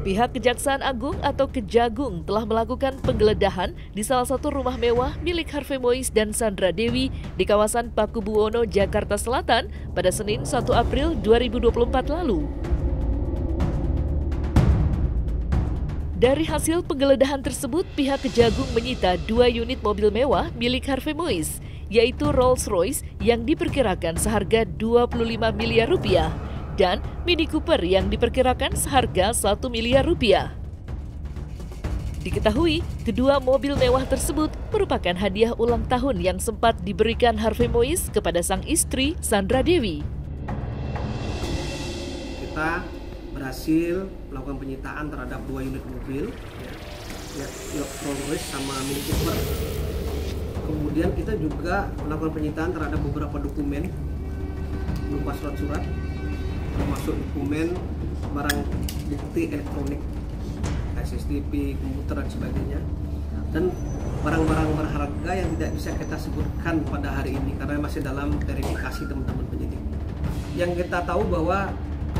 Pihak Kejaksaan Agung atau Kejagung telah melakukan penggeledahan di salah satu rumah mewah milik Harvey Mois dan Sandra Dewi di kawasan Pakubuwono, Jakarta Selatan pada Senin 1 April 2024 lalu. Dari hasil penggeledahan tersebut, pihak Kejagung menyita 2 unit mobil mewah milik Harvey Mois, yaitu Rolls-Royce yang diperkirakan seharga 25 miliar rupiah dan Mini Cooper yang diperkirakan seharga 1 miliar rupiah. Diketahui, kedua mobil mewah tersebut merupakan hadiah ulang tahun yang sempat diberikan Harvey Mois kepada sang istri Sandra Dewi. Kita berhasil melakukan penyitaan terhadap 2 unit mobil, Rolls-Royce sama Mini Cooper. Kemudian kita juga melakukan penyitaan terhadap beberapa dokumen berupa surat-surat, termasuk dokumen barang bukti elektronik, CCTV, komputer dan sebagainya, dan barang-barang berharga yang tidak bisa kita sebutkan pada hari ini karena masih dalam verifikasi teman-teman penyidik. Yang kita tahu bahwa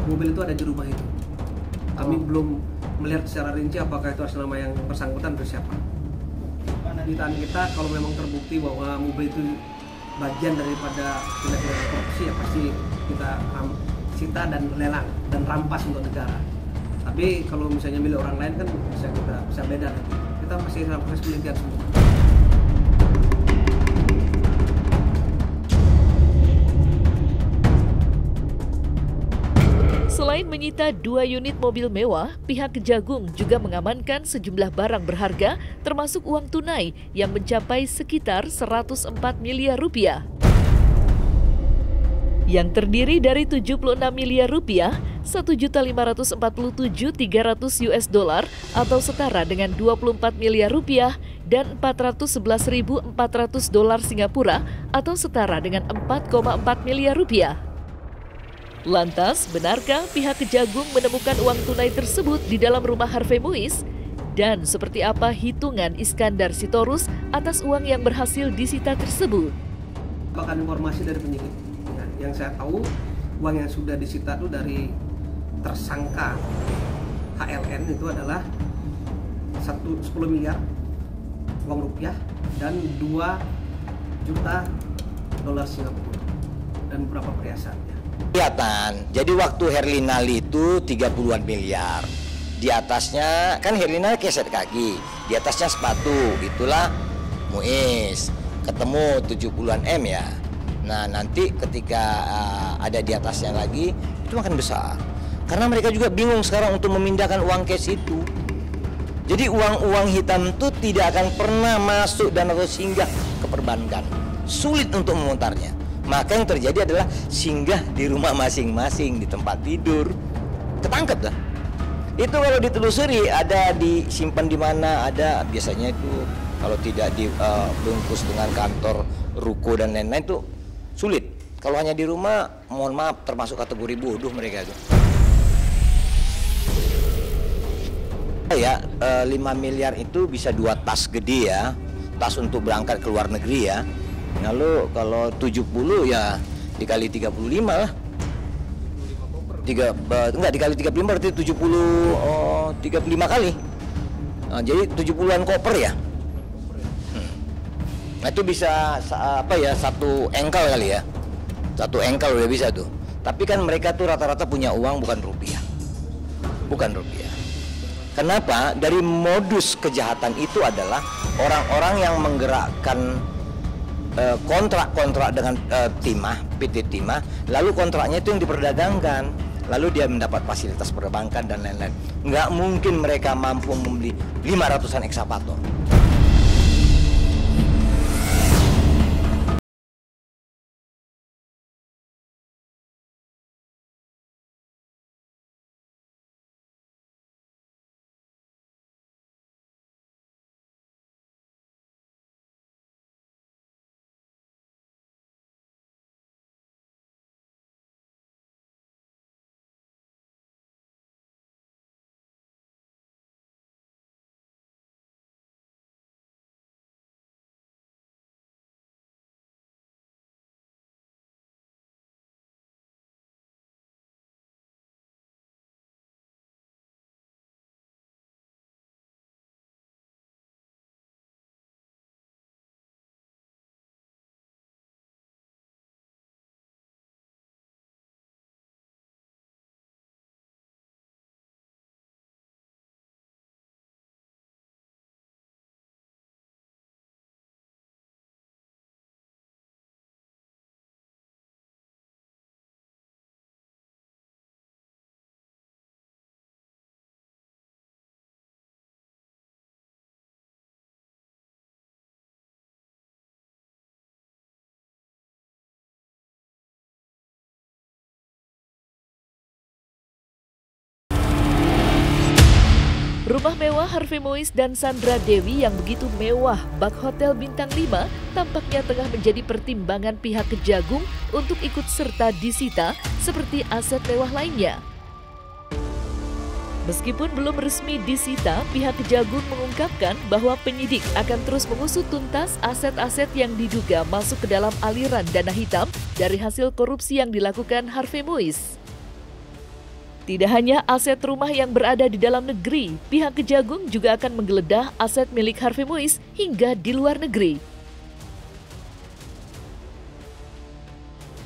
mobil itu ada di rumah itu. Kami belum melihat secara rinci apakah itu atas nama yang bersangkutan atau siapa. Penyitaan kita kalau memang terbukti bahwa mobil itu bagian daripada tindak pidana korupsi, ya pasti kita sita dan lelang dan rampas untuk negara. Tapi kalau misalnya milik orang lain kan bisa beda. Kita masih dalam proses penelitian semua. Selain menyita 2 unit mobil mewah, pihak Kejagung juga mengamankan sejumlah barang berharga termasuk uang tunai yang mencapai sekitar 104 miliar rupiah. Yang terdiri dari 76 miliar rupiah, 1.547.300 US dollar atau setara dengan 24 miliar rupiah dan 411.400 dolar Singapura atau setara dengan 4,4 miliar rupiah. Lantas, benarkah pihak Kejagung menemukan uang tunai tersebut di dalam rumah Harvey Mois? Dan seperti apa hitungan Iskandar Sitorus atas uang yang berhasil disita tersebut? Bahkan informasi dari penyidik. Yang saya tahu, uang yang sudah disita itu dari tersangka HLN itu adalah 10 miliar uang rupiah dan 2 juta dolar Singapura dan beberapa perhiasannya. Kelihatan. Jadi waktu Herlinali itu 30-an miliar. Di atasnya kan Herlinali keset kaki, di atasnya sepatu, itulah Muiz. Ketemu 70-an M ya. Nah, nanti ketika ada di atasnya lagi itu makin besar. Karena mereka juga bingung sekarang untuk memindahkan uang cash itu. Jadi uang-uang hitam itu tidak akan pernah masuk dan atau singgah ke perbankan. Sulit untuk memutarnya. Maka yang terjadi adalah singgah di rumah masing-masing, di tempat tidur. Ketangkep dah. Itu kalau ditelusuri ada disimpan di mana, ada biasanya itu kalau tidak dibungkus dengan kantor, ruko dan lain-lain itu sulit. Kalau hanya di rumah, mohon maaf termasuk kategori bodoh mereka itu. Ya, 5 miliar itu bisa 2 tas gede ya, tas untuk berangkat ke luar negeri ya. Lalu kalau 70 ya dikali 35 lah. Enggak dikali 35 berarti 35 kali. Nah, jadi 70-an koper ya. Nah, itu bisa satu engkel kali ya. Satu engkel udah bisa tuh. Tapi kan mereka tuh rata-rata punya uang bukan rupiah. Bukan rupiah. Kenapa? Dari modus kejahatan itu adalah orang-orang yang menggerakkan kontrak-kontrak dengan Timah, PT Timah, lalu kontraknya itu yang diperdagangkan, lalu dia mendapat fasilitas perbankan dan lain-lain. Nggak mungkin mereka mampu membeli 500-an ekskavator. Istimewa Harvey Mois dan Sandra Dewi yang begitu mewah bak Hotel Bintang 5 tampaknya tengah menjadi pertimbangan pihak Kejagung untuk ikut serta disita seperti aset mewah lainnya. Meskipun belum resmi disita, pihak Kejagung mengungkapkan bahwa penyidik akan terus mengusut tuntas aset-aset yang diduga masuk ke dalam aliran dana hitam dari hasil korupsi yang dilakukan Harvey Mois. Tidak hanya aset rumah yang berada di dalam negeri, pihak Kejagung juga akan menggeledah aset milik Harvey Mois hingga di luar negeri.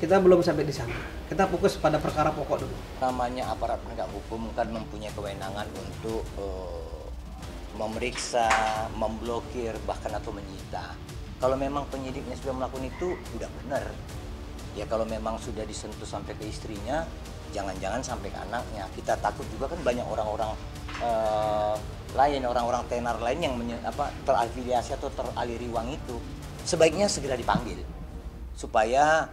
Kita belum sampai di sana. Kita fokus pada perkara pokok dulu. Namanya aparat penegak hukum kan mempunyai kewenangan untuk memeriksa, memblokir, bahkan atau menyita. Kalau memang penyidiknya sudah melakukan itu, udah benar. Ya kalau memang sudah disentuh sampai ke istrinya, jangan-jangan sampai ke anaknya. Kita takut juga kan banyak orang-orang lain, orang-orang tenar lain yang terafiliasi atau teraliri uang itu. Sebaiknya segera dipanggil supaya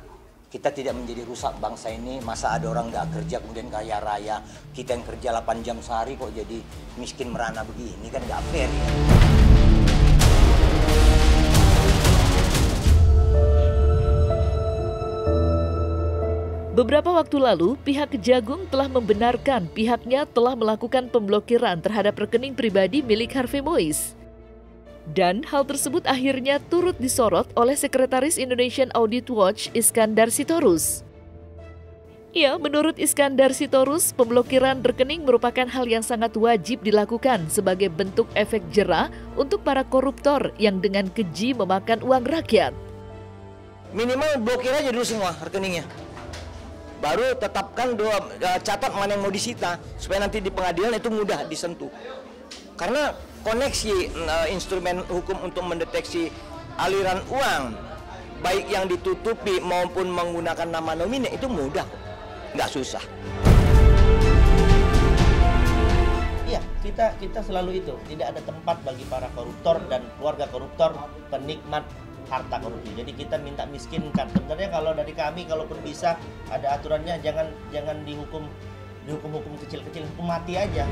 kita tidak menjadi rusak bangsa ini. Masa ada orang nggak kerja kemudian kaya raya, kita yang kerja 8 jam sehari kok jadi miskin merana begini, kan nggak fair ya. Beberapa waktu lalu, pihak Kejagung telah membenarkan pihaknya telah melakukan pemblokiran terhadap rekening pribadi milik Harvey Mois. Dan hal tersebut akhirnya turut disorot oleh Sekretaris Indonesian Audit Watch Iskandar Sitorus. Ya, menurut Iskandar Sitorus, pemblokiran rekening merupakan hal yang sangat wajib dilakukan sebagai bentuk efek jera untuk para koruptor yang dengan keji memakan uang rakyat. Minimal blokir aja dulu semua rekeningnya. Baru tetapkan catat mana yang mau disita supaya nanti di pengadilan itu mudah disentuh. Karena koneksi instrumen hukum untuk mendeteksi aliran uang baik yang ditutupi maupun menggunakan nama nomine itu mudah, nggak susah. Iya, kita selalu itu, tidak ada tempat bagi para koruptor dan keluarga koruptor penikmat harta korupsi. Jadi kita minta miskinkan. Sebenarnya kalau dari kami, kalaupun bisa ada aturannya, jangan dihukum kecil-kecil, hukum mati aja.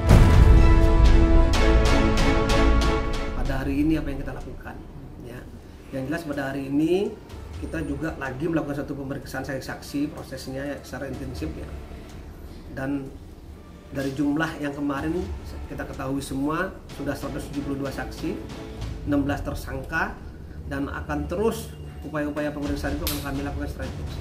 Pada hari ini apa yang kita lakukan? Ya, yang jelas pada hari ini kita juga lagi melakukan satu pemeriksaan saksi, prosesnya secara intensif ya. Dan dari jumlah yang kemarin kita ketahui semua sudah 172 saksi, 16 tersangka. Dan akan terus upaya-upaya pemeriksaan itu akan kami lakukan secara intensif.